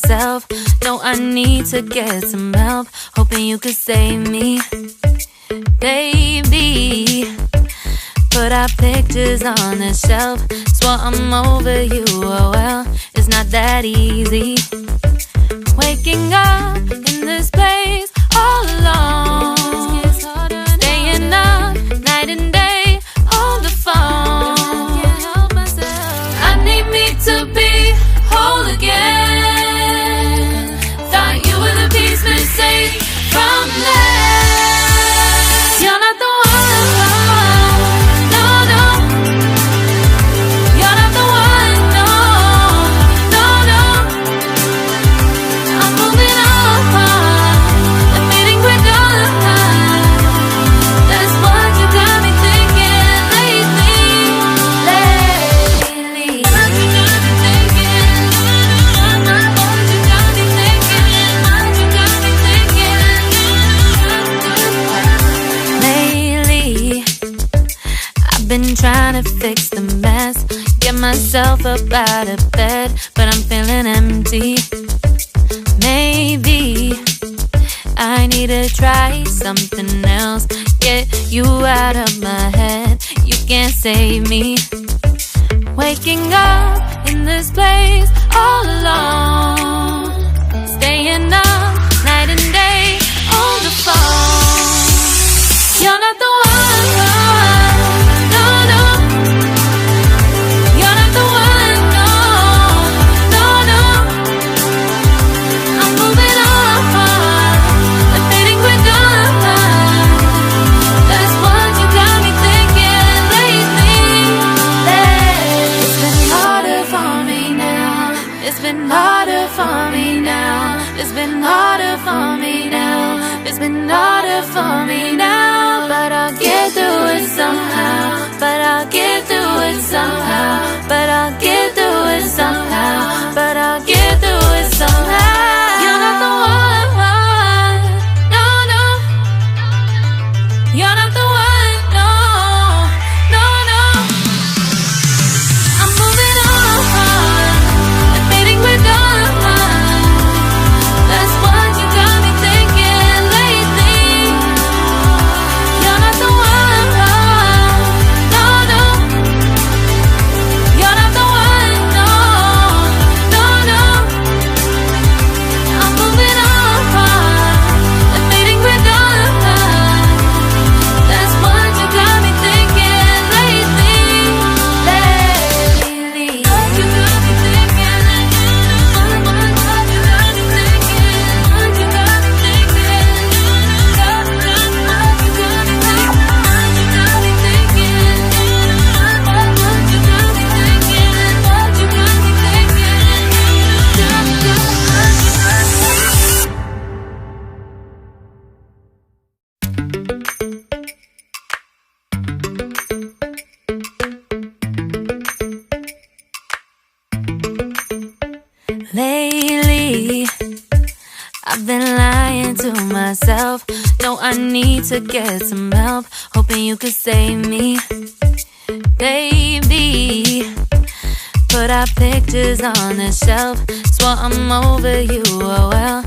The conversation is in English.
myself. No, I need to get some help. Hoping you could save me, baby. Put our pictures on the shelf. Swore I'm over you, oh well, it's not that easy. Waking up in this place all alone, staying up night and day on the phone. I need me to be whole again. Thought you were the piece missing from that. You're not the one. Been trying to fix the mess, get myself up out of bed, but I'm feeling empty. Maybe I need to try something else. Get you out of my head, you can't save me. Waking up in this place all alone, staying up night and day on the phone. You're not the one. It's been harder for me now. It's been harder for me now. It's been harder for me now. But I'll get through it somehow. But I'll get through it somehow. But I'll get through it somehow. But I'll get through it somehow. You're not the one. No, no. You're not the one. No, no, no. I'm moving on. Lately, I've been lying to myself. No, I need to get some help. Hoping you could save me, baby. Put our pictures on the shelf. Swore I'm over you, oh well.